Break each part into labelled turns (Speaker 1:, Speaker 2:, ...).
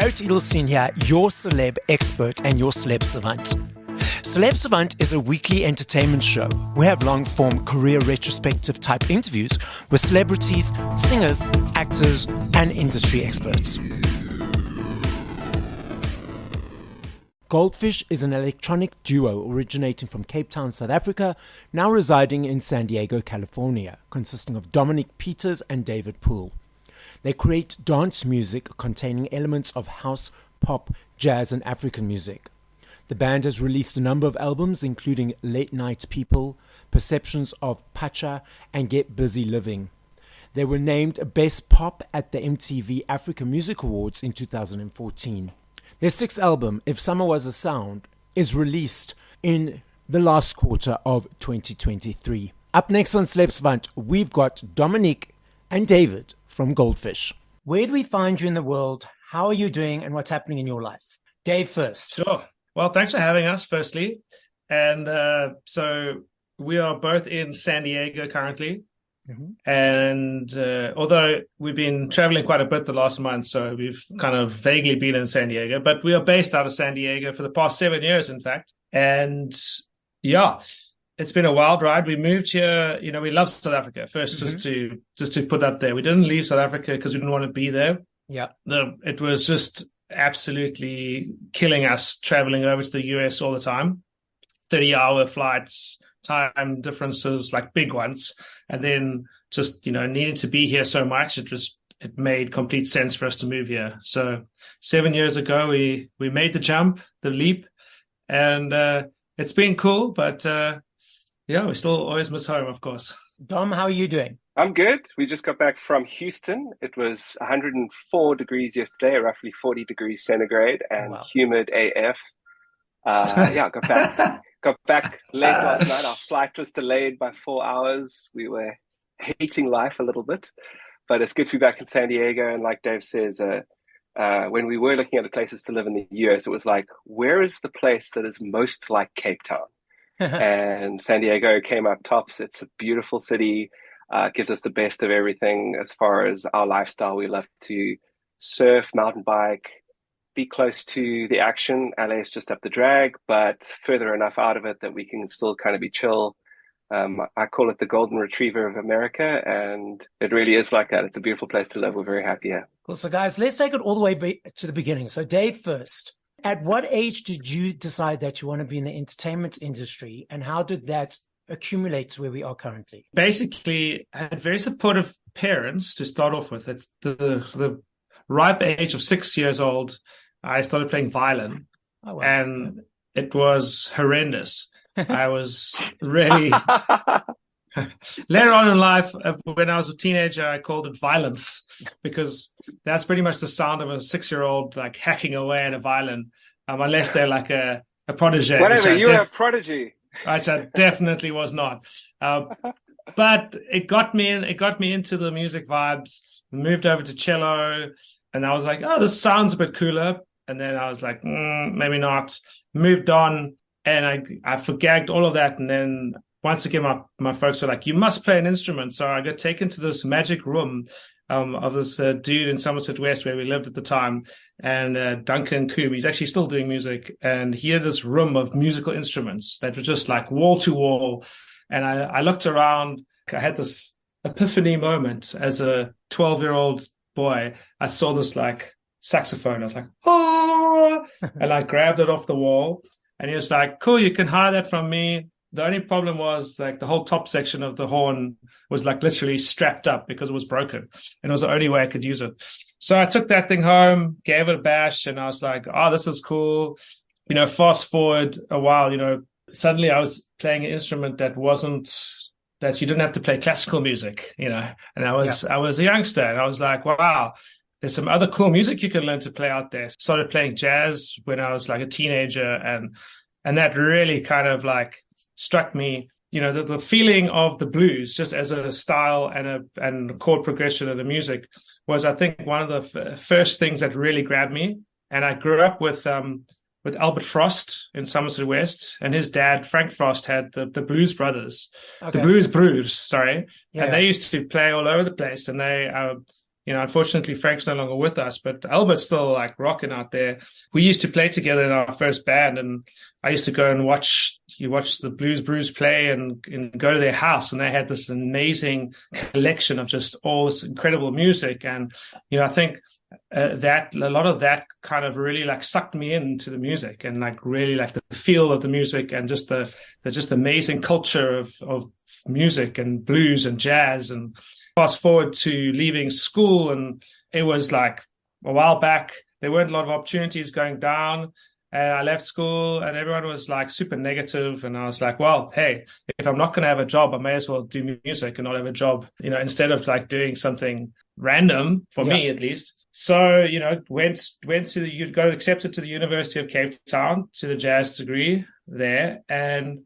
Speaker 1: Garrett Edelstein here, your celeb expert and your Celeb Savant. Celeb Savant is a weekly entertainment show. We have long-form career retrospective type interviews with celebrities, singers, actors, and industry experts. Goldfish is an electronic duo originating from Cape Town, South Africa, now residing in San Diego, California, consisting of Dominic Peters and David Poole. They create dance music containing elements of house, pop, jazz, and African music. The band has released a number of albums, including Late Night People, Perceptions of Pacha, and Get Busy Living. They were named Best Pop at the MTV Africa Music Awards in 2014. Their sixth album, If Summer Was a Sound, is released in the last quarter of 2023. Up next on Celeb Savant, we've got Dominic and David from Goldfish. Where do we find you in the world? How are you doing and what's happening in your life? Dave first.
Speaker 2: Sure. Well, thanks for having us, firstly. And so we are both in San Diego currently. Mm-hmm. And although we've been traveling quite a bit the last month, so we've kind of vaguely been in San Diego, but we are based out of San Diego for the past 7 years, in fact. And yeah, it's been a wild ride. We moved here, we love South Africa first, mm-hmm. just to put that there. We didn't leave South Africa because we didn't want to be there. Yeah. It was just absolutely killing us traveling over to the US all the time. 30-hour flights, time differences, like big ones. And then just, needing to be here so much, it made complete sense for us to move here. So 7 years ago, we made the jump, the leap, and it's been cool, but we still always miss home, of course.
Speaker 1: Dom, how are you doing?
Speaker 3: I'm good. We just got back from Houston. It was 104 degrees yesterday, roughly 40 degrees centigrade, and humid AF. Got back late last night. Our flight was delayed by 4 hours. We were hating life a little bit, but it's good to be back in San Diego. And like Dave says, when we were looking at the places to live in the US, it was like, where is the place that is most like Cape Town? And San Diego came up tops. It's a beautiful city. Gives us the best of everything as far as our lifestyle. We love to surf, mountain bike, be close to the action. LA is just up the drag, but further enough out of it that we can still kind of be chill. I call it the golden retriever of America, and it really is like that. It's a beautiful place to live. We're very happy here.
Speaker 1: Cool. So guys, let's take it all the way to the beginning. So Dave first. At what age did you decide that you want to be in the entertainment industry, and how did that accumulate to where we are currently?
Speaker 2: Basically, I had very supportive parents to start off with. It's the ripe age of 6 years old. I started playing violin, and it was horrendous. I was really... Later on in life, when I was a teenager, I called it violence, because that's pretty much the sound of a 6-year-old like hacking away at a violin, unless they're like a protege.
Speaker 3: Whatever, you were a prodigy.
Speaker 2: Which I definitely was not. But it got me into the music vibes. Moved over to cello, and I was like, oh, this sounds a bit cooler. And then I was like, maybe not. Moved on, and I forgagged all of that. And then once again, my folks were like, you must play an instrument. So I got taken to this magic room of this dude in Somerset West where we lived at the time. And Duncan Coob, he's actually still doing music. And he had this room of musical instruments that were just like wall to wall. And I looked around. I had this epiphany moment as a 12-year-old boy. I saw this like saxophone. I was like, oh, and I grabbed it off the wall. And he was like, cool, you can hire that from me. The only problem was like the whole top section of the horn was like literally strapped up because it was broken, and it was the only way I could use it. So I took that thing home, gave it a bash, and I was like, oh, this is cool. Fast forward a while, suddenly I was playing an instrument that you didn't have to play classical music, and I was a youngster, and I was like, wow, there's some other cool music you can learn to play out there. Started playing jazz when I was like a teenager, and that really kind of like struck me, the feeling of the blues just as a style and a chord progression of the music was, I think, one of the first things that really grabbed me. And I grew up with Albert Frost in Somerset West, and his dad, Frank Frost, had the Blues Brothers, the Blues Brews, sorry. Yeah. And they used to play all over the place, and they, unfortunately Frank's no longer with us, but Albert's still like rocking out there. We used to play together in our first band, and I used to go and watch the Blues Brews play and go to their house, and they had this amazing collection of just all this incredible music. And, I think that a lot of that kind of really like sucked me into the music, and like really like the feel of the music, and just the just amazing culture of music and blues and jazz. And fast forward to leaving school, and it was like a while back, there weren't a lot of opportunities going down, and I left school and everyone was like super negative, and I was like, well, hey, if I'm not going to have a job, I may as well do music and not have a job, instead of like doing something random for me, at least. So, went to got accepted to the University of Cape Town to the jazz degree there. And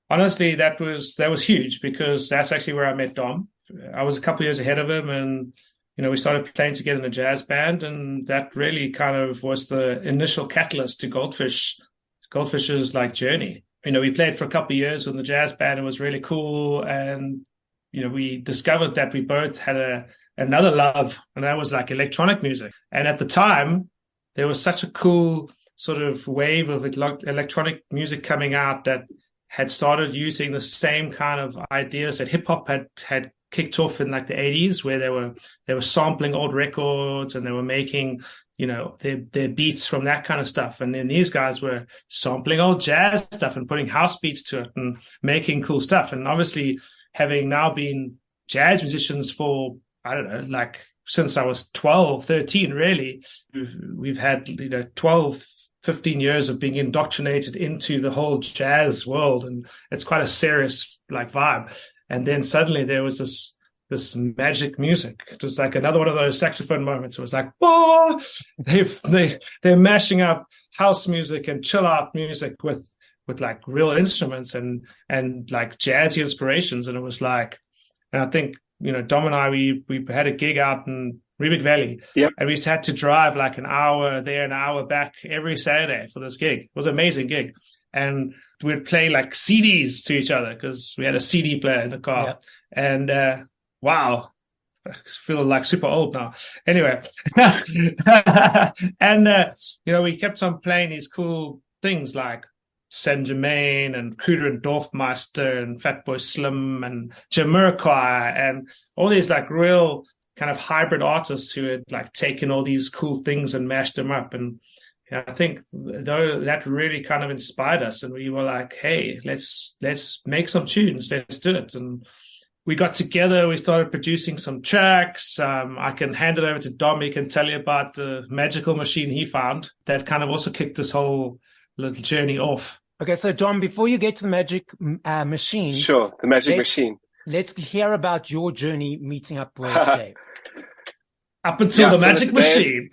Speaker 2: honestly, that was huge, because that's actually where I met Dom. I was a couple of years ahead of him, and, we started playing together in a jazz band, and that really kind of was the initial catalyst to Goldfish's like journey. We played for a couple of years with the jazz band. It was really cool. And, we discovered that we both had another love, and that was like electronic music. And at the time, there was such a cool sort of wave of electronic music coming out that had started using the same kind of ideas that hip hop had kicked off in like the 80s, where they were sampling old records, and they were making, their beats from that kind of stuff. And then these guys were sampling old jazz stuff and putting house beats to it and making cool stuff. And obviously, having now been jazz musicians for, I don't know, like since I was 12, 13, really, we've had, 12, 15 years of being indoctrinated into the whole jazz world. And it's quite a serious like vibe. And then suddenly there was this magic music. It was like another one of those saxophone moments. It was like, oh, they're mashing up house music and chill out music with like real instruments and like jazzy inspirations. And it was like, and I think, Dom and I, we had a gig out in Riebeek Valley, and we had to drive like an hour there, an hour back every Saturday for this gig. It was an amazing gig. And we'd play like CDs to each other, because we had a CD player in the car. And wow, I feel like super old now. Anyway, and we kept on playing these cool things like Saint Germain and Cruder and Dorfmeister and Fatboy Slim and Jamiroquai and all these like real kind of hybrid artists who had like taken all these cool things and mashed them up. And I think that really kind of inspired us, and we were like, hey, let's make some tunes, let's do it. And we got together, we started producing some tracks. I can hand it over to Dom. He can tell you about the magical machine he found that kind of also kicked this whole little journey off.
Speaker 1: Okay, so Dom, before you get to the magic machine.
Speaker 3: Sure, the magic machine.
Speaker 1: Let's hear about your journey meeting up with Dave.
Speaker 2: Up until the magic machine.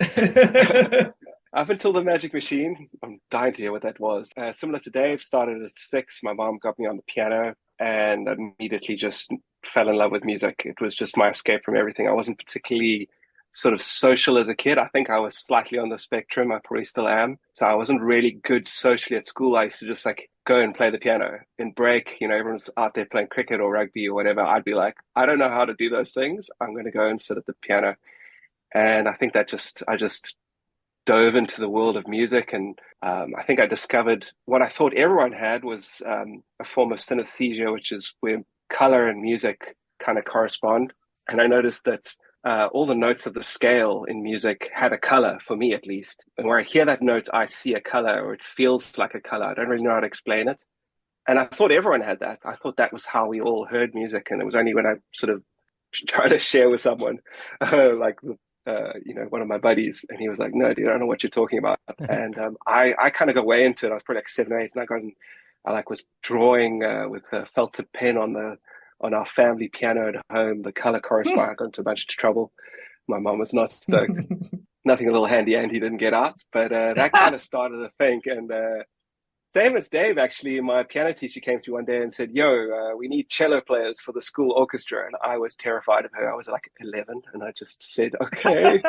Speaker 3: Up until the magic machine, I'm dying to hear what that was. Similar to Dave, started at 6. My mom got me on the piano, and I immediately just fell in love with music. It was just my escape from everything. I wasn't particularly sort of social as a kid. I think I was slightly on the spectrum. I probably still am. So I wasn't really good socially at school. I used to just like go and play the piano. In break, everyone's out there playing cricket or rugby or whatever. I'd be like, I don't know how to do those things. I'm going to go and sit at the piano. And I think that I just dove into the world of music. And I think I discovered what I thought everyone had was a form of synesthesia, which is where color and music kind of correspond. And I noticed that all the notes of the scale in music had a color, for me at least. And where I hear that note, I see a color, or it feels like a color. I don't really know how to explain it. And I thought everyone had that. I thought that was how we all heard music. And it was only when I sort of tried to share with someone, one of my buddies, and he was like, no, dude, I don't know what you're talking about. And I kind of got way into it. I was probably like 7 or 8, and I was drawing with a felt tip pen on our family piano at home. The color corresponded. I got into a bunch of trouble. My mom was not stoked. Nothing a little handy Andy didn't get out, but that kind of started a thing. And same as Dave, actually, my piano teacher came to me one day and said, yo, we need cello players for the school orchestra. And I was terrified of her. I was like 11, and I just said, okay.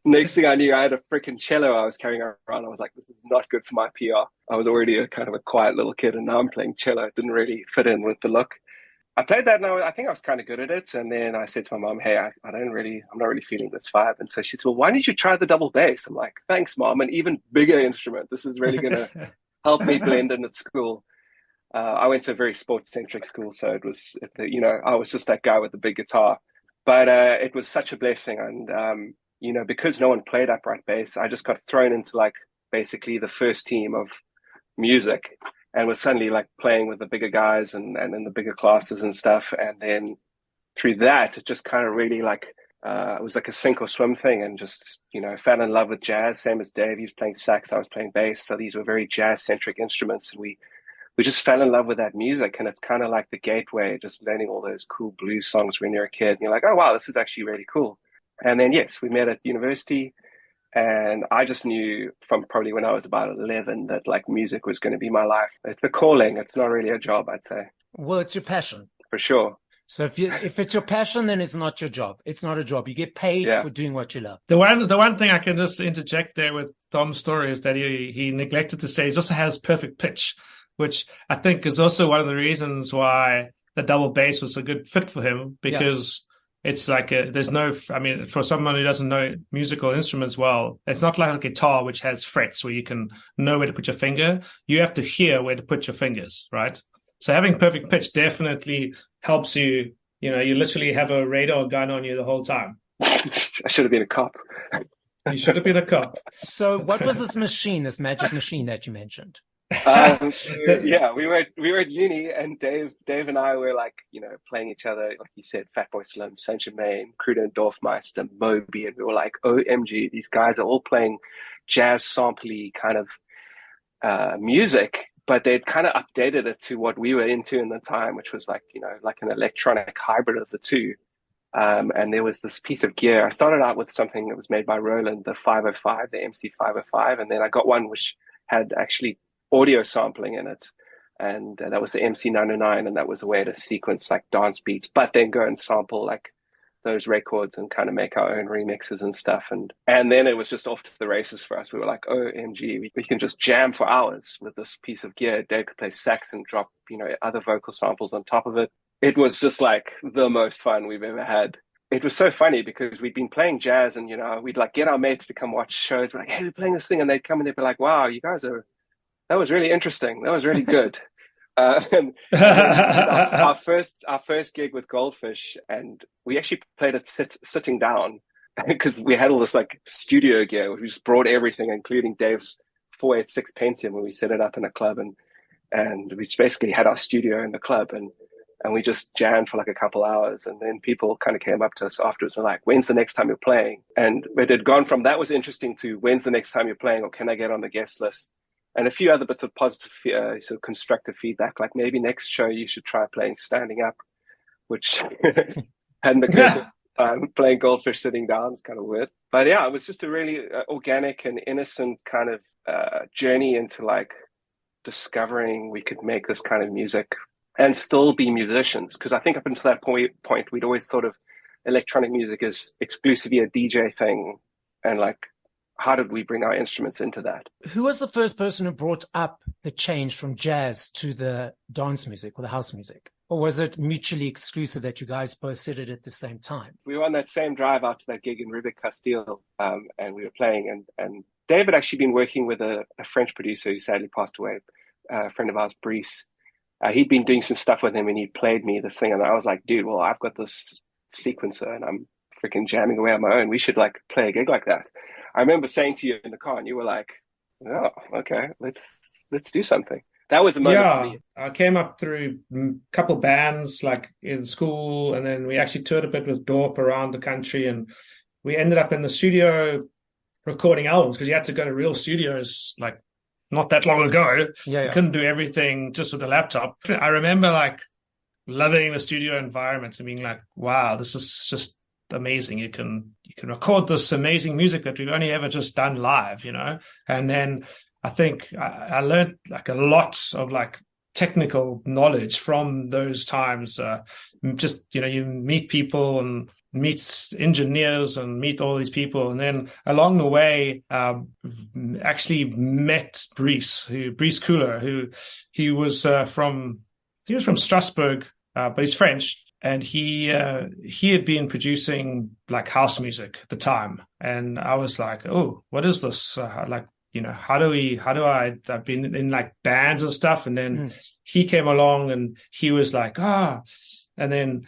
Speaker 3: Next thing I knew, I had a freaking cello I was carrying around. I was like, this is not good for my PR. I was already a kind of a quiet little kid, and now I'm playing cello. It didn't really fit in with the look. I played that and I think I was kind of good at it. And then I said to my mom, hey, I'm not really feeling this vibe. And so she said, well, why don't you try the double bass? I'm like, thanks, mom. An even bigger instrument. This is really going to help me blend in at school. I went to a very sports-centric school, so it was, I was just that guy with the big guitar. But it was such a blessing. And, because no one played upright bass, I just got thrown into like basically the first team of music and was suddenly like playing with the bigger guys and in the bigger classes and stuff. And then through that, it just kind of really like, it was like a sink or swim thing, and just, fell in love with jazz, same as Dave. He was playing sax, I was playing bass. So these were very jazz-centric instruments. And we just fell in love with that music. And it's kind of like the gateway, just learning all those cool blues songs when you're a kid. And you're like, oh, wow, this is actually really cool. And then, yes, we met at university. And I just knew from probably when I was about 11 that like music was going to be my life. It's a calling. It's not really a job, I'd say.
Speaker 1: Well, it's your passion.
Speaker 3: For sure.
Speaker 1: So if it's your passion, then it's not your job. It's not a job. You get paid for doing what you love.
Speaker 2: The one thing I can just interject there with Tom's story is that he neglected to say he also has perfect pitch, which I think is also one of the reasons why the double bass was a good fit for him, because it's like for someone who doesn't know musical instruments well, it's not like a guitar which has frets where you can know where to put your finger. You have to hear where to put your fingers, right? So having perfect pitch definitely helps you. You literally have a radar gun on you the whole time.
Speaker 3: I should have been a cop.
Speaker 2: You should have been a cop.
Speaker 1: So what was this magic machine that you mentioned?
Speaker 3: We were at uni, and Dave and I were like, playing each other, like you said, Fatboy Slim, Saint Germain, Kruder and Dorfmeister, Moby, and we were like, OMG, these guys are all playing jazz sampley kind of music, but they'd kind of updated it to what we were into in the time, which was like, like an electronic hybrid of the two. And there was this piece of gear. I started out with something that was made by Roland, the 505, the MC 505, and then I got one which had actually audio sampling in it, and that was the MC 909, and that was a way to sequence like dance beats, but then go and sample like those records and kind of make our own remixes and stuff. And then it was just off to the races for us. We were like, OMG, we can just jam for hours with this piece of gear. Dave could play sax and drop, other vocal samples on top of it. It was just like the most fun we've ever had. It was so funny because we'd been playing jazz, and, we'd like get our mates to come watch shows. We're like, hey, we're playing this thing. And they'd come and they'd be like, wow, you guys that was really interesting. That was really good. And our first gig with Goldfish, and we actually played it sitting down because we had all this like studio gear. We just brought everything, including Dave's 486 Pentium, when we set it up in a club, and we just basically had our studio in the club, and we just jammed for like a couple hours. And then people kind of came up to us afterwards and were like, when's the next time you're playing? And it had gone from that was interesting to when's the next time you're playing, or can I get on the guest list? And a few other bits of positive, sort of constructive feedback, like maybe next show you should try playing standing up, which hadn't occurred to time. Playing Goldfish sitting down is kind of weird. But yeah, it was just a really organic and innocent kind of journey into like discovering we could make this kind of music and still be musicians. Because I think up until that point, we'd always thought of electronic music as exclusively a DJ thing, and like, how did we bring our instruments into that?
Speaker 1: Who was the first person who brought up the change from jazz to the dance music or the house music? Or was it mutually exclusive that you guys both did it at the same time?
Speaker 3: We were on that same drive out to that gig in Rubik Castile, and we were playing. And Dave had actually been working with a French producer who sadly passed away, a friend of ours, Brice. He'd been doing some stuff with him, and he played me this thing. And I was like, dude, well, I've got this sequencer, and I'm freaking jamming away on my own. We should like play a gig like that. I remember saying to you in the car, and you were like, "Oh, okay, let's do something." That was the moment for me.
Speaker 2: I came up through a couple bands like in school, and then we actually toured a bit with Dorp around the country, and we ended up in the studio recording albums because you had to go to real studios like not that long ago. You couldn't do everything just with a laptop. I remember like loving the studio environments and being like, "Wow, this is just amazing. You can record this amazing music that we've only ever just done live," And then I think I learned like a lot of like technical knowledge from those times. Just, you meet people and meet engineers and meet all these people. And then along the way, actually met Brice Couler, he was from Strasbourg. but he's French. And he had been producing like house music at the time. And I was like, oh, what is this? I've been in like bands and stuff. And then he came along and he was like, and then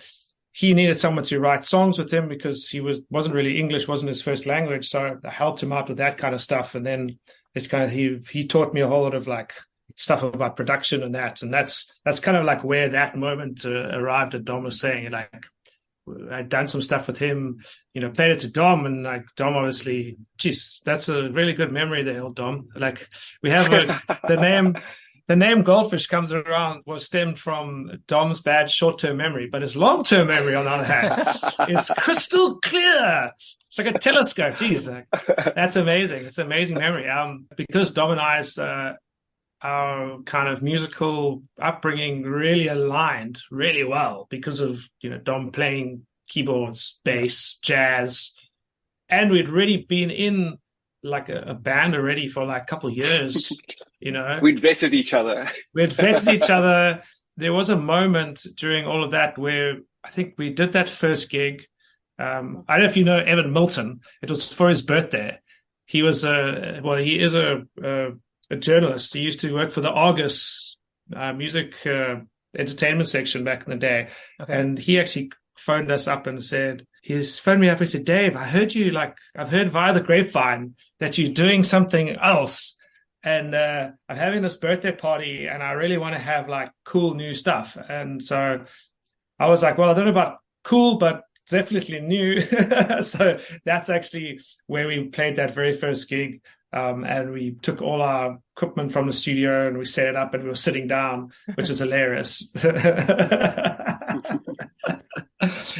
Speaker 2: he needed someone to write songs with him because he wasn't really English, wasn't his first language. So I helped him out with that kind of stuff. And then it's kind of, he taught me a whole lot of like stuff about production and that. And that's kind of like where that moment arrived at. Dom was saying, like, I'd done some stuff with him, played it to Dom, and like Dom obviously, geez, that's a really good memory there, old Dom. Like we have the name Goldfish was stemmed from Dom's bad short-term memory, but his long-term memory, on the other hand, is crystal clear. It's like a telescope. Geez, that's amazing. It's an amazing memory. Because Dom and I's our kind of musical upbringing really aligned really well because of Dom playing keyboards, bass, jazz, and we'd really been in like a band already for like a couple of years.
Speaker 3: We'd vetted each other. There was a moment during all of that where I think we did that first gig. I don't know if you know Evan Milton. It was for his birthday. He was he is a journalist. He used to work for the Argus music entertainment section back in the day. Okay. And he actually phoned us up and said, he's phoned me up and said, Dave, I've heard via the grapevine that you're doing something else. And I'm having this birthday party and I really want to have like cool new stuff. And so I was like, well, I don't know about cool, but definitely new. So that's actually where we played that very first gig. And we took all our equipment from the studio and we set it up and we were sitting down, which is hilarious.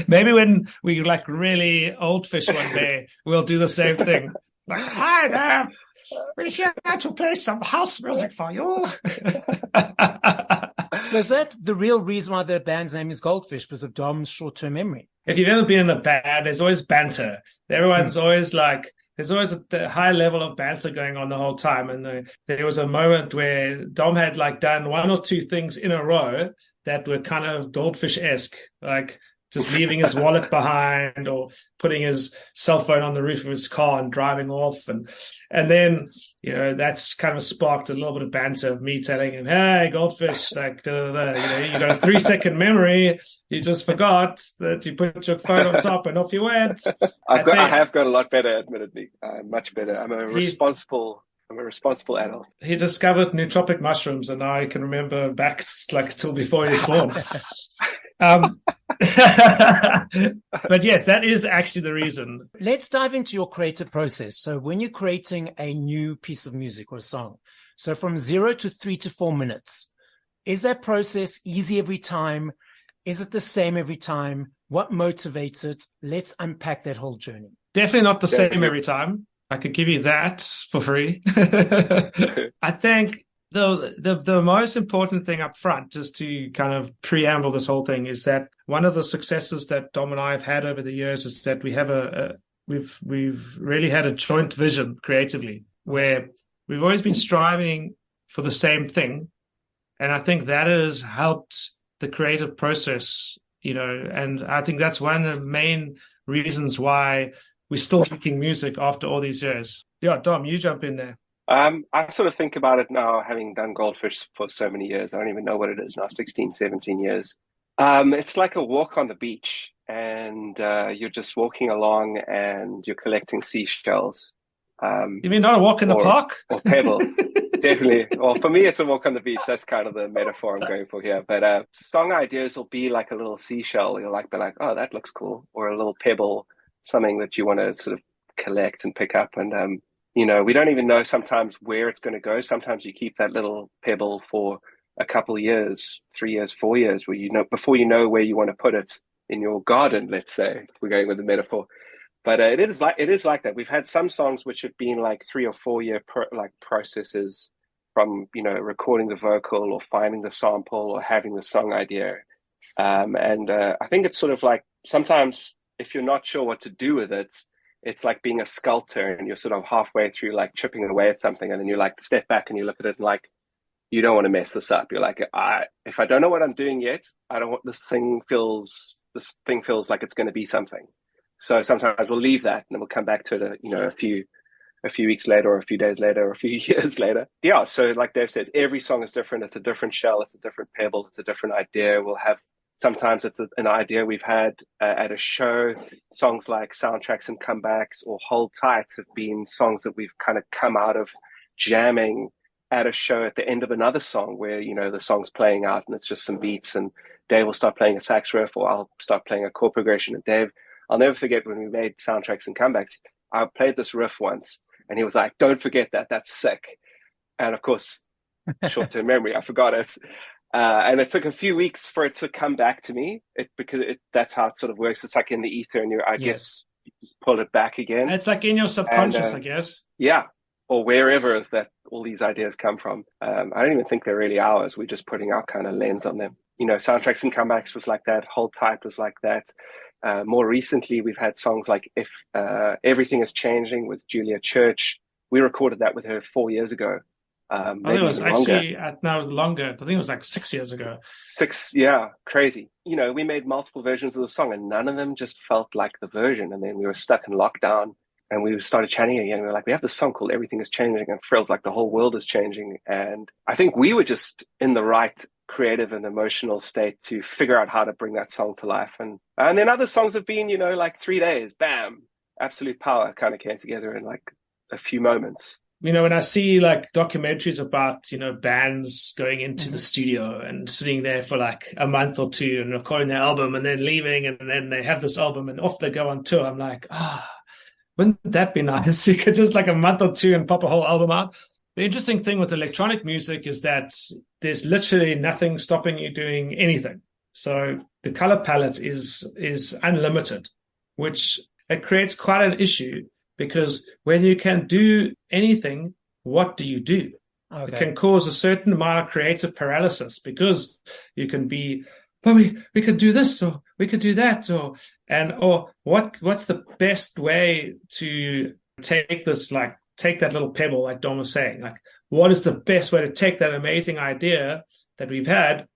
Speaker 3: Maybe when we like really old fish one day, we'll do the same thing. Like, hi there, we're here to play some house music for you.
Speaker 1: So is that the real reason why the band's name is Goldfish, because of Dom's short-term memory?
Speaker 2: If you've ever been in a band, there's always banter. Everyone's always like, there's always a high level of banter going on the whole time. And there was a moment where Dom had like done one or two things in a row that were kind of Goldfish-esque, like just leaving his wallet behind or putting his cell phone on the roof of his car and driving off. And then, that's kind of sparked a little bit of banter of me telling him, hey, Goldfish, like, you got a 3-second memory. You just forgot that you put your phone on top and off you went.
Speaker 3: I have got a lot better, admittedly. Much better. I'm a responsible adult.
Speaker 2: He discovered nootropic mushrooms, and now I can remember back like till before he was born. But yes, that is actually the reason.
Speaker 1: Let's dive into your creative process. So when you're creating a new piece of music or a song, so from 0 to 3 to 4 minutes, is that process easy every time? Is it the same every time? What motivates it? Let's unpack that whole journey.
Speaker 2: Definitely not the same every time. I could give you that for free. I think the most important thing up front, just to kind of preamble this whole thing, is that one of the successes that Dom and I have had over the years is that we have we've really had a joint vision creatively, where we've always been striving for the same thing. And I think that has helped the creative process, and I think that's one of the main reasons why we're still making music after all these years. Yeah, Dom, you jump in there.
Speaker 3: I sort of think about it now, having done Goldfish for so many years. I don't even know what it is now, 16, 17 years. It's like a walk on the beach, and you're just walking along and you're collecting seashells.
Speaker 2: You mean not a walk in the park?
Speaker 3: Or pebbles. Definitely. Well, for me, it's a walk on the beach. That's kind of the metaphor I'm going for here. But song ideas will be like a little seashell. You'll be like, oh, that looks cool. Or a little pebble, something that you want to sort of collect and pick up. And, we don't even know sometimes where it's going to go. Sometimes you keep that little pebble for a couple of years, 3 years, 4 years, where before you know where you want to put it in your garden, let's say, if we're going with the metaphor. But it is like that. We've had some songs which have been like 3 or 4 year processes from, recording the vocal or finding the sample or having the song idea. And I think it's sort of like sometimes if you're not sure what to do with it, it's like being a sculptor and you're sort of halfway through like chipping away at something, and then you like step back and you look at it and like, you don't want to mess this up. You're like, if I don't know what I'm doing yet, I don't want this thing feels like it's going to be something. So sometimes we'll leave that and then we'll come back to it, a few weeks later, or a few days later, or a few years later. Yeah. So like Dave says, every song is different. It's a different shell. It's a different pebble. It's a different idea. Sometimes it's an idea we've had at a show. Songs like Soundtracks and Comebacks or Hold Tight have been songs that we've kind of come out of jamming at a show at the end of another song where, the song's playing out and it's just some beats, and Dave will start playing a sax riff or I'll start playing a chord progression. And Dave, I'll never forget when we made Soundtracks and Comebacks, I played this riff once and he was like, don't forget that. That's sick. And of course, short-term memory, I forgot it. And it took a few weeks for it to come back to me because that's how it sort of works. It's like in the ether and I guess you pull it back again.
Speaker 2: It's like in your subconscious, I guess.
Speaker 3: Yeah. Or wherever that all these ideas come from. I don't even think they're really ours. We're just putting our kind of lens on them. Soundtracks and Comebacks was like that. Hold Tight was like that. More recently, we've had songs like If Everything Is Changing with Julia Church. We recorded that with her 4 years ago.
Speaker 2: I think it was actually longer. I think it was like 6 years ago.
Speaker 3: Crazy. We made multiple versions of the song and none of them just felt like the version. And then we were stuck in lockdown and we started chatting again. We were like, we have this song called Everything Is Changing, and it feels like the whole world is changing. And I think we were just in the right creative and emotional state to figure out how to bring that song to life. And then other songs have been, like 3 days, bam, absolute power kind of came together in like a few moments.
Speaker 2: When I see like documentaries about, bands going into the studio and sitting there for like a month or two and recording their album and then leaving, and then they have this album and off they go on tour. I'm like, wouldn't that be nice? You could just like a month or two and pop a whole album out. The interesting thing with electronic music is that there's literally nothing stopping you doing anything. So the color palette is unlimited, which it creates quite an issue. Because when you can do anything, what do you do? Okay. It can cause a certain amount of creative paralysis because you can be, but we could do this or we could do that or what's the best way to take that little pebble, like Dom was saying, like what is the best way to take that amazing idea that we've had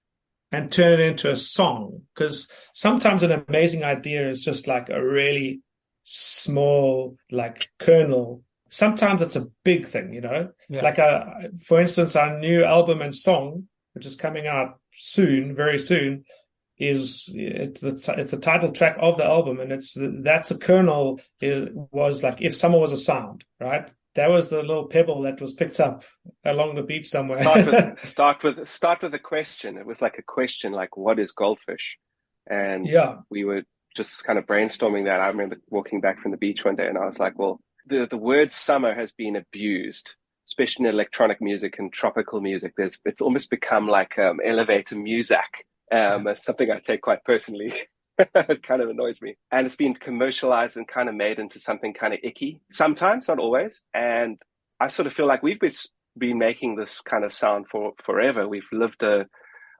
Speaker 2: and turn it into a song? Because sometimes an amazing idea is just like a really small like kernel. Sometimes it's a big thing, like for instance, our new album and song, which is coming out very soon, it's the title track of the album, and that's a kernel. It was like If Summer Was a Sound, right? That was the little pebble that was picked up along the beach somewhere.
Speaker 3: Start with a question. It was like a question, like what is Goldfish? And we were just kind of brainstorming that. I remember walking back from the beach one day and I was like, well, the word summer has been abused, especially in electronic music and tropical music. It's almost become like elevator music. It's something I take quite personally. It kind of annoys me. And it's been commercialized and kind of made into something kind of icky. Sometimes, not always. And I sort of feel like we've been making this kind of sound for forever. We've lived a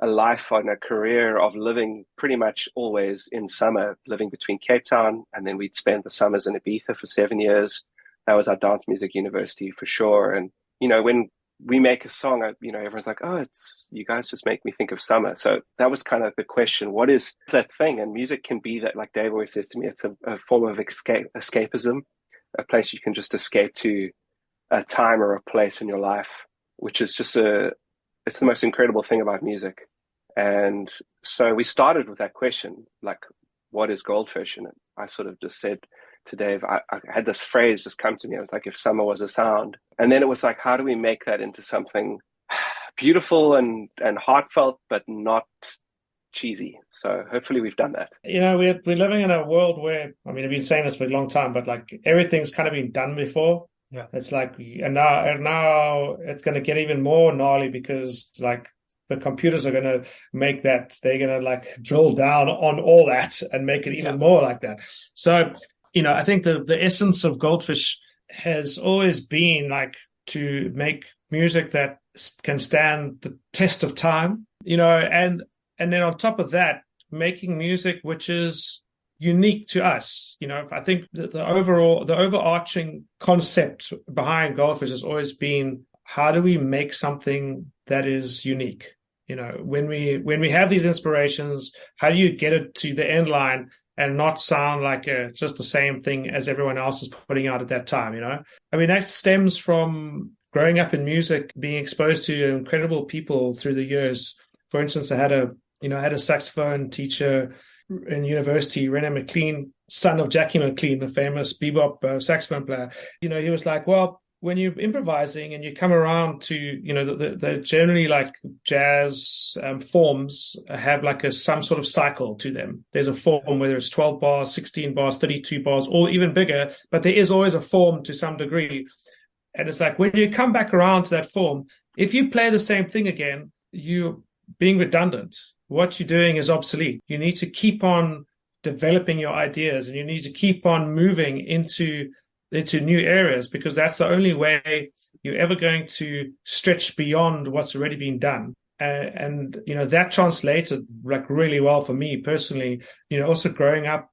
Speaker 3: life and a career of living pretty much always in summer, living between Cape Town, and then we'd spend the summers in Ibiza for 7 years. That was our dance music university for sure. And, when we make a song, everyone's like, oh, you guys just make me think of summer. So that was kind of the question. What is that thing? And music can be that, like Dave always says to me, it's a form of escapism, a place you can just escape to, a time or a place in your life, which is just it's the most incredible thing about music. And so we started with that question, like, what is Goldfish? And I sort of just said to Dave, I had this phrase just come to me. I was like, if summer was a sound. And then it was like, how do we make that into something beautiful and heartfelt, but not cheesy? So hopefully we've done that.
Speaker 2: We're living in a world where, I've been saying this for a long time, but like everything's kind of been done before. Yeah. It's like, and now it's going to get even more gnarly because like the computers are going to make that, they're going to like drill down on all that and make it even more like that. So, I think the essence of Goldfish has always been like to make music that can stand the test of time, and then on top of that, making music which is unique to us. I think the overarching concept behind Goldfish has always been how do we make something that is unique? You know, when we have these inspirations, how do you get it to the end line and not sound like just the same thing as everyone else is putting out at that time, you know? I mean, that stems from growing up in music, being exposed to incredible people through the years. For instance, I had a saxophone teacher in university, René McLean, son of Jackie McLean, the famous bebop saxophone player. You know, he was like, well, when you're improvising and you come around to, you know, the generally like jazz forms have like some sort of cycle to them. There's a form, whether it's 12 bars, 16 bars, 32 bars, or even bigger, but there is always a form to some degree. And it's like when you come back around to that form, if you play the same thing again, you're being redundant. What you're doing is obsolete. You need to keep on developing your ideas, and you need to keep on moving into new areas, because that's the only way you're ever going to stretch beyond what's already been done. And you know, that translated like really well for me personally. You know, also growing up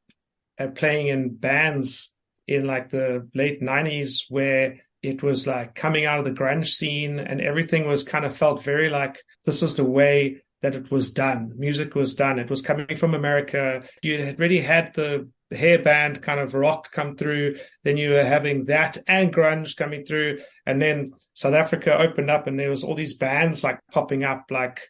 Speaker 2: and playing in bands in like the late 90s, where it was like coming out of the grunge scene and everything was kind of felt very like this is the way that it was done. Music was done. It was coming from America. You had already had the hair band kind of rock come through. Then you were having that and grunge coming through. And then South Africa opened up and there was all these bands like popping up, like,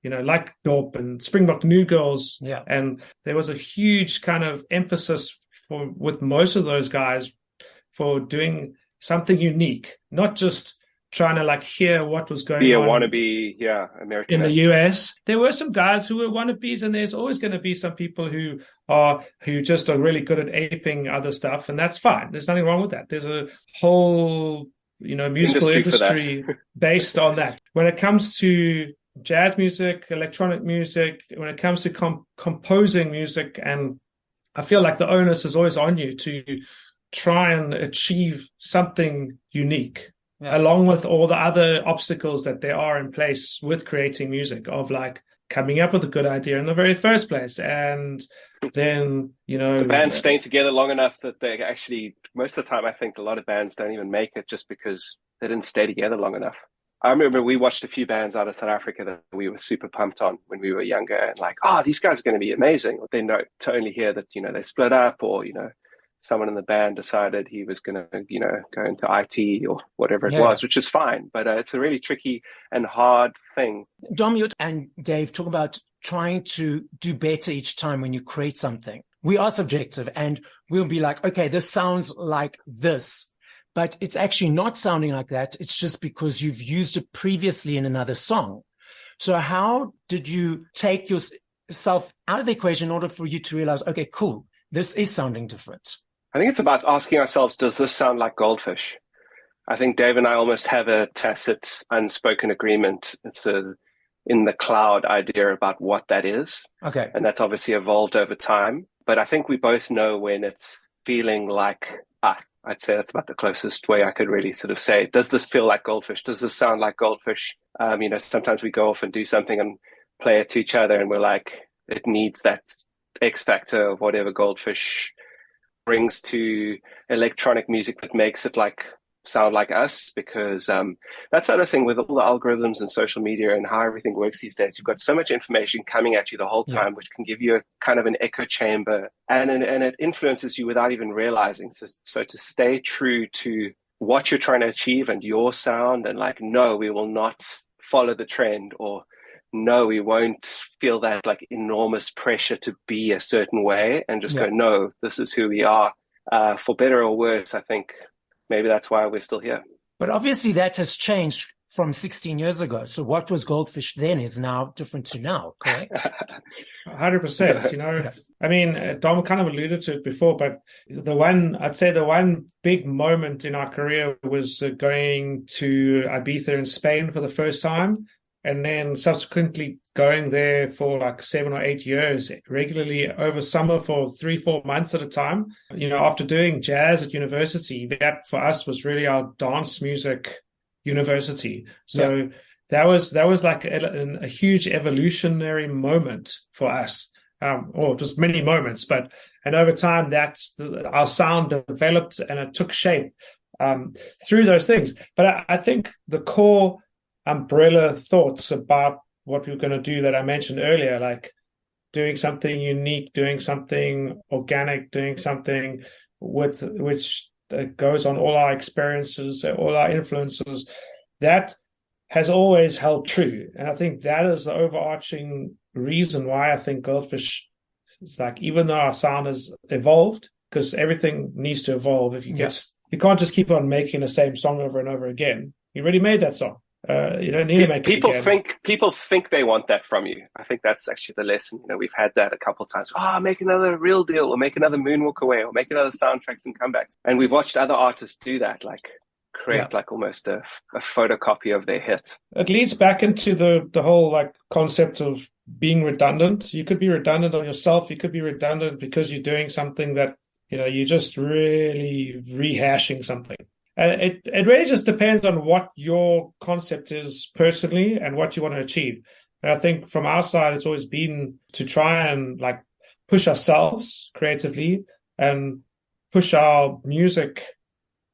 Speaker 2: you know, like Dorp and Springbok New Girls.
Speaker 1: Yeah.
Speaker 2: And there was a huge kind of emphasis with most of those guys for doing something unique, not just trying to like hear what was going on.
Speaker 3: Be a wannabe, American.
Speaker 2: In the US, there were some guys who were wannabes, and there's always going to be some people who just are really good at aping other stuff, and that's fine. There's nothing wrong with that. There's a whole, you know, musical industry based on that. When it comes to jazz music, electronic music, when it comes to composing music, and I feel like the onus is always on you to try and achieve something unique. Yeah. Along with all the other obstacles that there are in place with creating music, of like coming up with a good idea in the very first place. And then, you know,
Speaker 3: the band staying together long enough that they actually, most of the time, I think a lot of bands don't even make it just because they didn't stay together long enough. I remember we watched a few bands out of South Africa that we were super pumped on when we were younger, and like, oh, these guys are going to be amazing. Then to only hear that, you know, they split up, or, you know, someone in the band decided he was going to, you know, go into IT or whatever it was, which is fine. But it's a really tricky and hard thing.
Speaker 1: Dom, you and Dave talk about trying to do better each time when you create something. We are subjective, and we'll be like, okay, this sounds like this, but it's actually not sounding like that. It's just because you've used it previously in another song. So how did you take yourself out of the equation in order for you to realize, okay, cool, this is sounding different?
Speaker 3: I think it's about asking ourselves, does this sound like Goldfish? I think Dave and I almost have a tacit, unspoken agreement. It's a in the cloud idea about what that is.
Speaker 1: Okay.
Speaker 3: And that's obviously evolved over time. But I think we both know when it's feeling like, I'd say that's about the closest way I could really sort of say, does this feel like Goldfish? Does this sound like Goldfish? You know, sometimes we go off and do something and play it to each other, and we're like, it needs that X factor of whatever Goldfish brings to electronic music that makes it like sound like us, because that's the other thing with all the algorithms and social media and how everything works these days. You've got so much information coming at you the whole time, which can give you a kind of an echo chamber, and it influences you without even realizing. So to stay true to what you're trying to achieve and your sound, and like, no, we will not follow the trend, or no, we won't feel that like enormous pressure to be a certain way, and just go, no, this is who we are. For better or worse, I think maybe that's why we're still here.
Speaker 1: But obviously that has changed from 16 years ago. So what was Goldfish then is now different to now, correct?
Speaker 2: 100%. You know, I mean, Dom kind of alluded to it before, but I'd say the one big moment in our career was going to Ibiza in Spain for the first time. And then subsequently going there for like 7 or 8 years, regularly over summer for 3-4 months at a time. You know, after doing jazz at university, that for us was really our dance music university. So that was like a huge evolutionary moment for us. Or just many moments, and over time our sound developed and it took shape. through those things. But I think the core umbrella thoughts about what we're going to do that I mentioned earlier, like doing something unique, doing something organic, doing something which goes on all our experiences, all our influences, that has always held true. And I think that is the overarching reason why I think Goldfish is like, even though our sound has evolved, because everything needs to evolve. If you you can't just keep on making the same song over and over again. You already made that song. You don't need to make it again.
Speaker 3: People think they want that from you. I think that's actually the lesson. We've had that a couple of times. Make another Real Deal, or make another Moonwalk Away, or make another Soundtracks and Comebacks. And we've watched other artists do that, like create like almost a photocopy of their hit.
Speaker 2: It leads back into the whole like concept of being redundant. You could be redundant on yourself. You could be redundant because you're doing something that, you're just really rehashing something. And it really just depends on what your concept is personally and what you want to achieve. And I think from our side, it's always been to try and like push ourselves creatively and push our music,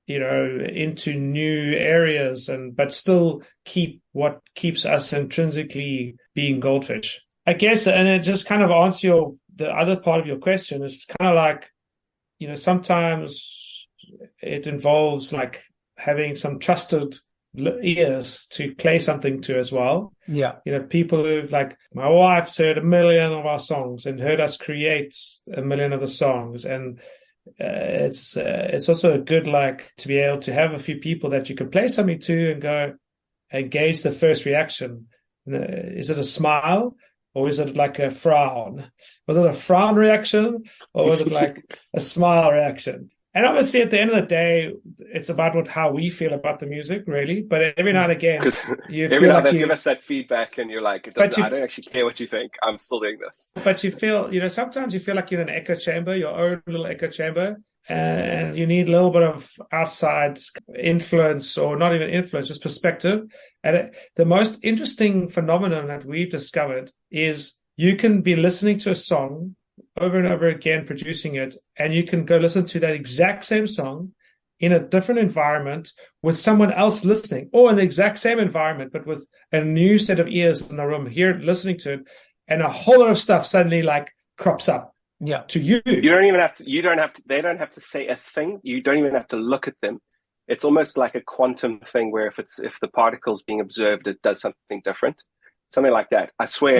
Speaker 2: into new areas, but still keep what keeps us intrinsically being Goldfish. I guess, and it just kind of answers the other part of your question. Is kind of like, sometimes it involves like having some trusted ears to play something to as well.
Speaker 1: Yeah.
Speaker 2: People who've like, my wife's heard 1 million of our songs and heard us create 1 million of the songs. And it's also good, like, to be able to have a few people that you can play something to and go and gauge the first reaction. Is it a smile? Or is it like a frown? Was it a frown reaction? Or was it like a smile reaction? And obviously, at the end of the day, it's about how we feel about the music, really. But every now and again, you feel like
Speaker 3: you give us that feedback, and you're like, I don't actually care what you think. I'm still doing this.
Speaker 2: But you feel, sometimes you feel like you're in an echo chamber, your own little echo chamber, and you need a little bit of outside influence, or not even influence, just perspective. And the most interesting phenomenon that we've discovered is you can be listening to a song over and over again, producing it, and you can go listen to that exact same song in a different environment with someone else listening, or in the exact same environment, but with a new set of ears in the room here listening to it, and a whole lot of stuff suddenly like crops up.
Speaker 1: Yeah.
Speaker 2: To you.
Speaker 3: They don't have to say a thing. You don't even have to look at them. It's almost like a quantum thing where if the particle's being observed, it does something different. Something like that. I swear,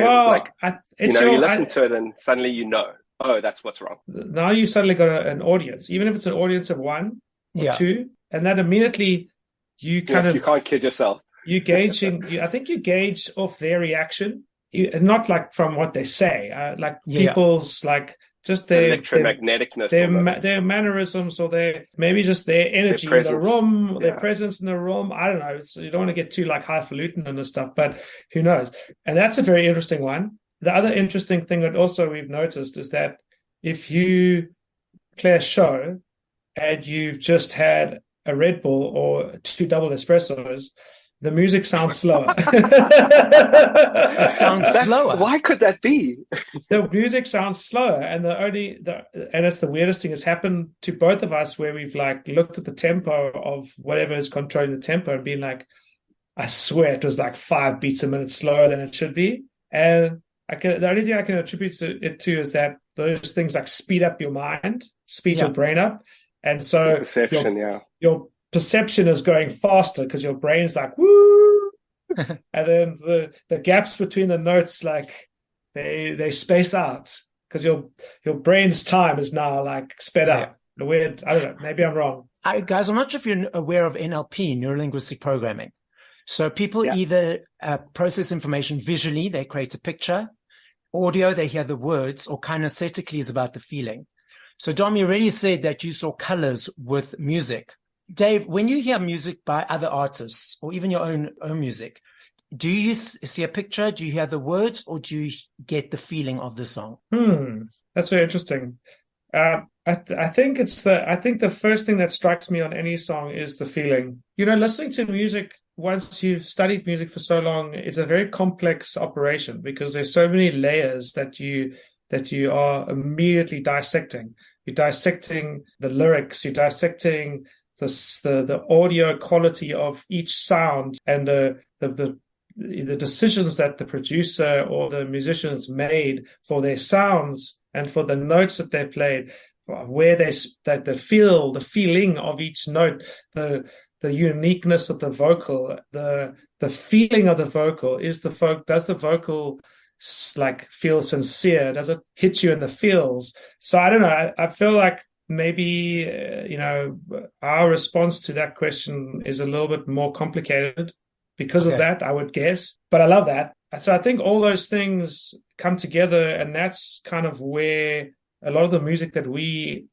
Speaker 3: you listen to it and suddenly that's what's wrong.
Speaker 2: Now you've suddenly got an audience, even if it's an audience of one or two, and that immediately you
Speaker 3: can't kid yourself.
Speaker 2: I think you gauge off their reaction, not like from what they say, people's like just their
Speaker 3: electromagneticness,
Speaker 2: their mannerisms, or maybe just their energy in the room, their presence in the room. I don't know. You don't want to get too like highfalutin and this stuff, but who knows? And that's a very interesting one. The other interesting thing that also we've noticed is that if you play a show and you've just had a Red Bull or 2 double espressos, the music sounds slower.
Speaker 1: It sounds slower.
Speaker 3: Why could that be?
Speaker 2: The music sounds slower, and and it's the weirdest thing has happened to both of us, where we've like looked at the tempo of whatever is controlling the tempo and been like, I swear it was like 5 beats a minute slower than it should be. And the only thing I can attribute it to is that those things like speed up your mind, speed your brain up, and so your perception is going faster because your brain's like woo, and then the gaps between the notes like they space out because your brain's time is now like sped up. Weird. I don't know. Maybe I'm wrong.
Speaker 1: Guys, I'm not sure if you're aware of NLP, neuro-linguistic programming. So people either process information visually, they create a picture, audio, they hear the words, or kinesthetically is about the feeling. So Dom, you already said that you saw colors with music. Dave, when you hear music by other artists or even your own music, do you see a picture? Do you hear the words, or do you get the feeling of the song?
Speaker 2: That's very interesting. I think the first thing that strikes me on any song is the feeling. Listening to music, once you've studied music for so long, it's a very complex operation because there's so many layers that you are immediately dissecting. You're dissecting the lyrics, you're dissecting the audio quality of each sound and the decisions that the producer or the musicians made for their sounds and for the notes that they played, where the feeling of each note, the uniqueness of the vocal, the feeling of the vocal. Does the vocal like feel sincere? Does it hit you in the feels? So I don't know. I feel like maybe our response to that question is a little bit more complicated because of that, I would guess. But I love that. So I think all those things come together, and that's kind of where a lot of the music that we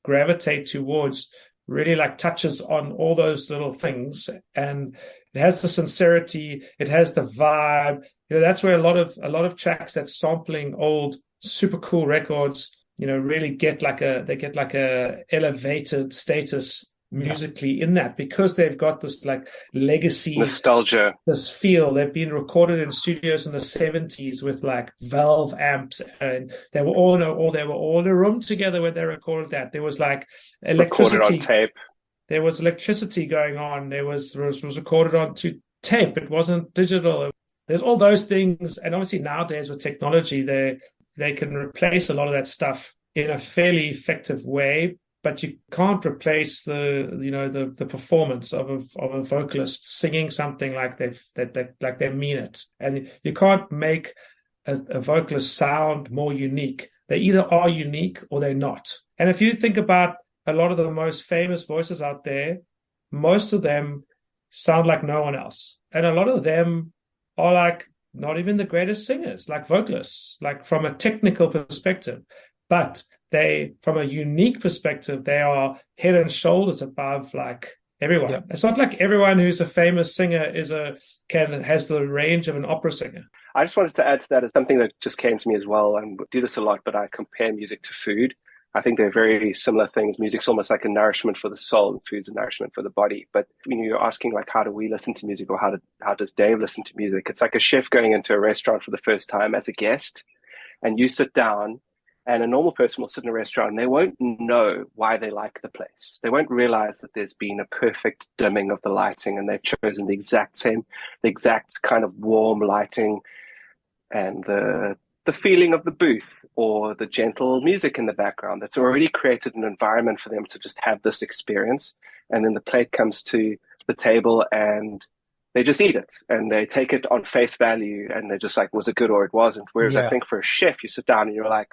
Speaker 2: gravitate towards really like touches on all those little things, and it has the sincerity, it has the vibe. That's where a lot of tracks that's sampling old super cool records, really get like a elevated status musically in that, because they've got this like legacy,
Speaker 3: nostalgia,
Speaker 2: this feel. They've been recorded in studios in the 70s with like valve amps, and they were all in a room together when they recorded that. There was like electricity
Speaker 3: recorded on tape.
Speaker 2: There was electricity going on. There was recorded onto tape. It wasn't digital. There's all those things, and obviously nowadays with technology, they can replace a lot of that stuff in a fairly effective way. But you can't replace the performance of a vocalist singing something like they mean it, and you can't make a vocalist sound more unique. They either are unique or they're not. And if you think about a lot of the most famous voices out there, most of them sound like no one else, and a lot of them are like not even the greatest singers, like vocalists, like from a technical perspective, but from a unique perspective, they are head and shoulders above like everyone. Yeah. It's not like everyone who's a famous singer has the range of an opera singer.
Speaker 3: I just wanted to add to that as something that just came to me as well. And I do this a lot, but I compare music to food. I think they're very similar things. Music's almost like a nourishment for the soul, and food's a nourishment for the body. But when you're asking like, how do we listen to music, or how does Dave listen to music? It's like a chef going into a restaurant for the first time as a guest, and you sit down. And a normal person will sit in a restaurant and they won't know why they like the place. They won't realize that there's been a perfect dimming of the lighting, and they've chosen the exact kind of warm lighting, and the feeling of the booth, or the gentle music in the background that's already created an environment for them to just have this experience. And then the plate comes to the table and they just eat it, and they take it on face value, and they're just like, was it good or it wasn't? Whereas I think for a chef, you sit down and you're like,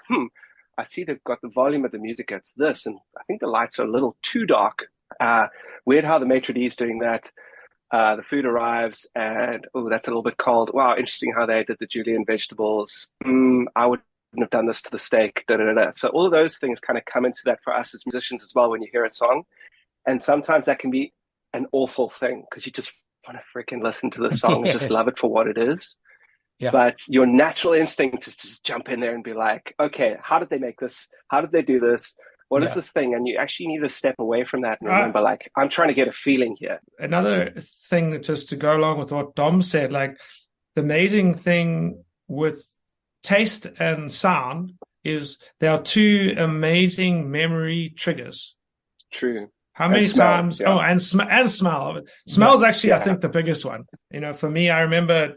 Speaker 3: I see they've got the volume of the music, it's this, and I think the lights are a little too dark. Weird how the maitre d' is doing that. The food arrives and, that's a little bit cold. Wow, interesting how they did the julienne vegetables. I wouldn't have done this to the steak. So all of those things kind of come into that for us as musicians as well when you hear a song. And sometimes that can be an awful thing, because you just want to freaking listen to the song and just love it for what it is. Yeah. But your natural instinct is to just jump in there and be like, okay, how did they make this? How did they do this? What is this thing? And you actually need to step away from that and remember, like, I'm trying to get a feeling here.
Speaker 2: Another thing, just to go along with what Dom said, like, the amazing thing with taste and sound is there are two amazing memory triggers.
Speaker 3: True.
Speaker 2: How many times? Yeah. And smell. Smell is actually, I think, the biggest one. For me, I remember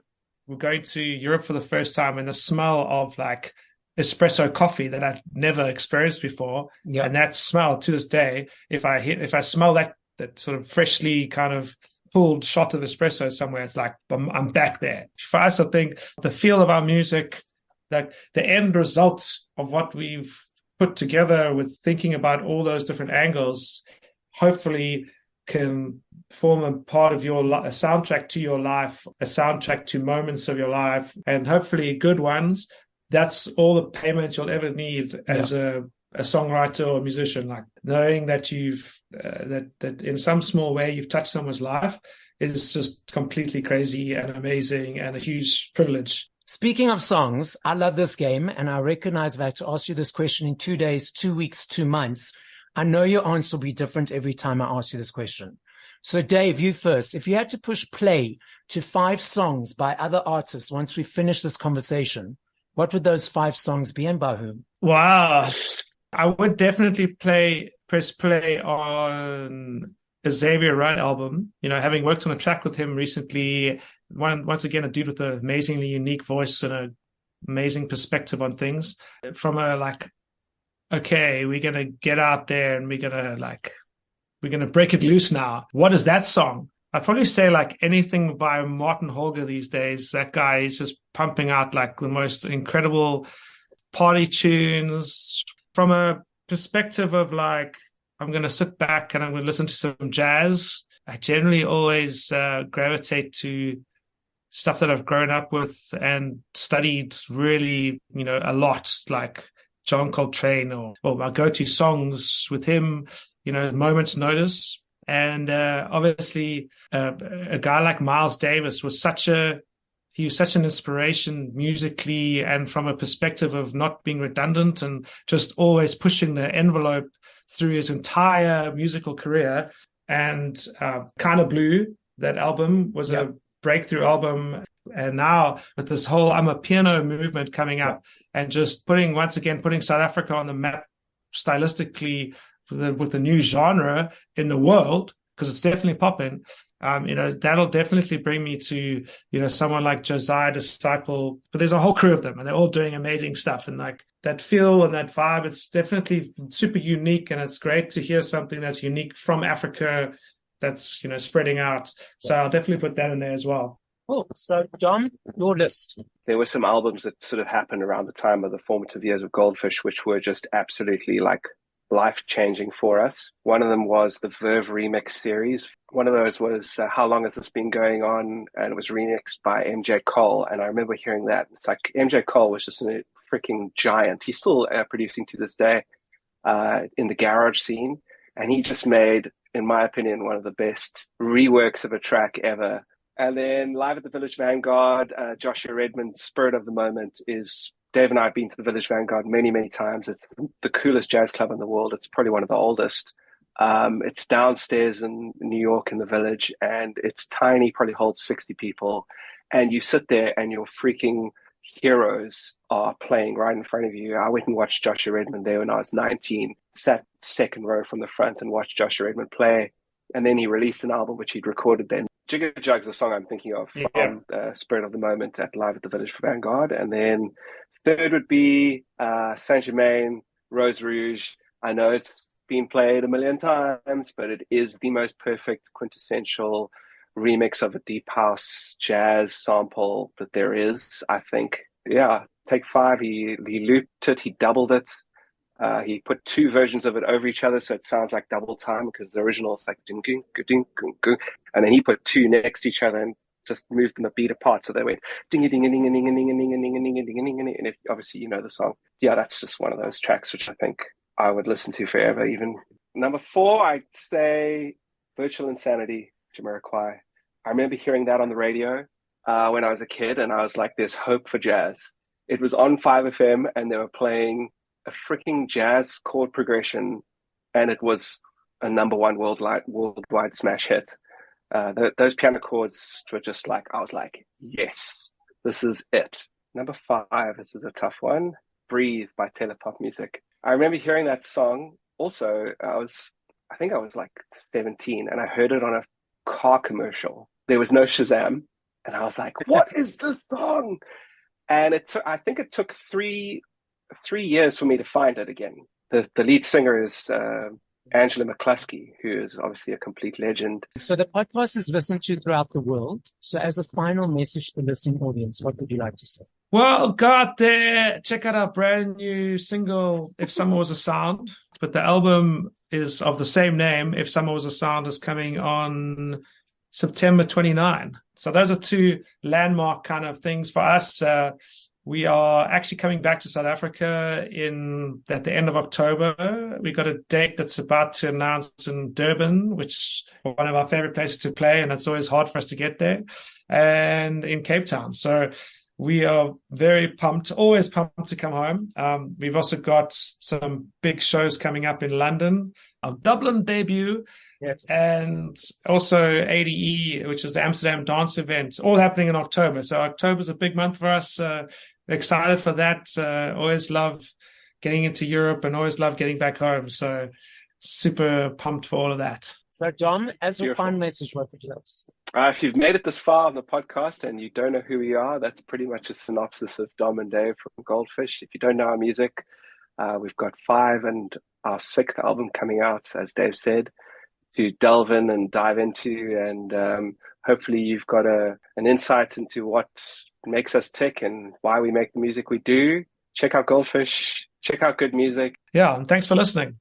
Speaker 2: going to Europe for the first time, and the smell of like espresso coffee that I'd never experienced before. Yeah. And that smell to this day, if I smell that sort of freshly kind of pulled shot of espresso somewhere, it's like I'm back there. For us, I think the feel of our music, like the end results of what we've put together with thinking about all those different angles, hopefully can form a part of a soundtrack to your life, a soundtrack to moments of your life, and hopefully good ones. That's all the payment you'll ever need as a songwriter or a musician. Like knowing that you've that in some small way you've touched someone's life is just completely crazy and amazing and a huge privilege.
Speaker 1: Speaking of songs, I love this game, and I recognize that to ask you this question in 2 days, 2 weeks, 2 months. I know your answer will be different every time I ask you this question. So Dave, you first. If you had to push play to 5 songs by other artists once we finish this conversation, what would those 5 songs be, and by whom?
Speaker 2: Wow. I would definitely press play on Xavier Wright album, having worked on a track with him recently, once again, a dude with an amazingly unique voice and an amazing perspective on things, from okay, we're going to get out there and we're going to break it loose now. What is that song? I'd probably say anything by Martin Holger these days. That guy is just pumping out the most incredible party tunes from a perspective of I'm going to sit back and I'm going to listen to some jazz. I generally always gravitate to stuff that I've grown up with and studied really, a lot, like John Coltrane or my go-to songs with him, Moment's Notice. And obviously a guy like Miles Davis was such an inspiration musically and from a perspective of not being redundant and just always pushing the envelope through his entire musical career. And Kinda Blue, that album was a breakthrough album. And now with this whole I'm a Piano movement coming up and just putting South Africa on the map stylistically with the new genre in the world, because it's definitely popping. That'll definitely bring me to, someone like Josiah Disciple. But there's a whole crew of them and they're all doing amazing stuff. And that feel and that vibe, it's definitely super unique. And it's great to hear something that's unique from Africa that's, spreading out. So I'll definitely put that in there as well.
Speaker 1: Cool. So, Dom, your list.
Speaker 3: There were some albums that sort of happened around the time of the formative years of Goldfish, which were just absolutely life-changing for us. One of them was the Verve Remix series. One of those was How Long Has This Been Going On? And it was remixed by MJ Cole. And I remember hearing that. It's MJ Cole was just a freaking giant. He's still producing to this day in the garage scene. And he just made, in my opinion, one of the best reworks of a track ever. And then Live at the Village Vanguard, Joshua Redmond's Spirit of the Moment is... Dave and I have been to the Village Vanguard many, many times. It's the coolest jazz club in the world. It's probably one of the oldest. It's downstairs in New York in the Village, and it's tiny, probably holds 60 people. And you sit there and your freaking heroes are playing right in front of you. I went and watched Joshua Redmond there when I was 19, sat second row from the front and watched Joshua Redmond play. And then he released an album which he'd recorded then. Jigger Jug's the song I'm thinking of from Spirit of the Moment at Live at the Village Vanguard. And then third would be Saint-Germain, Rose Rouge. I know it's been played a million times, but it is the most perfect quintessential remix of a deep house jazz sample that there is, I think. Yeah, take 5, he looped it, he doubled it. He put 2 versions of it over each other, so it sounds like double time, because the original is ding, ding, ding, ding, ding, and then he put 2 next to each other and just moved them a beat apart, so they went ding, ding, ding, ding, ding, ding, ding, ding, ding, ding, ding, ding, and if obviously you know the song. Yeah, that's just one of those tracks which I think I would listen to forever. Even number 4, I'd say Virtual Insanity, Jamiroquai. I remember hearing that on the radio when I was a kid, and I was like, "There's hope for jazz." It was on 5FM, and they were playing a freaking jazz chord progression, and it was a number 1 worldwide smash hit. Those piano chords were just I was like, yes, this is it. Number 5, this is a tough one. Breathe by Telepop Music. I remember hearing that song. Also, I think I was 17, and I heard it on a car commercial. There was no Shazam, and I was like, what is this song? And I think it took 3 years for me to find it again. The lead singer is Angela McCluskey, who is obviously a complete legend.
Speaker 1: So the podcast is listened to throughout the world. So as a final message to the listening audience, what would you like to say?
Speaker 2: Well, go out there, check out our brand new single, If Summer Was a Sound. But the album is of the same name, If Summer Was a Sound, is coming on September 29. So those are 2 landmark kind of things for us. We are actually coming back to South Africa at the end of October. We got a date that's about to announce in Durban, which is one of our favorite places to play, and it's always hard for us to get there, and in Cape Town. So we are very pumped, always pumped to come home. We've also got some big shows coming up in London, our Dublin debut, and also ADE, which is the Amsterdam dance event, all happening in October. So October's a big month for us. Excited for that. Always love getting into Europe and always love getting back home. So super pumped for all of that.
Speaker 1: So, Dom, as your
Speaker 3: Beautiful.
Speaker 1: final message, what would you like to say?
Speaker 3: If you've made it this far on the podcast and you don't know who we are, that's pretty much a synopsis of Dom and Dave from Goldfish. If you don't know our music, we've got 5 and our 6th album coming out, as Dave said, to delve in and dive into. And hopefully you've got an insight into what makes us tick and why we make the music we do. Check out Goldfish, check out good music.
Speaker 2: Yeah, and thanks for listening.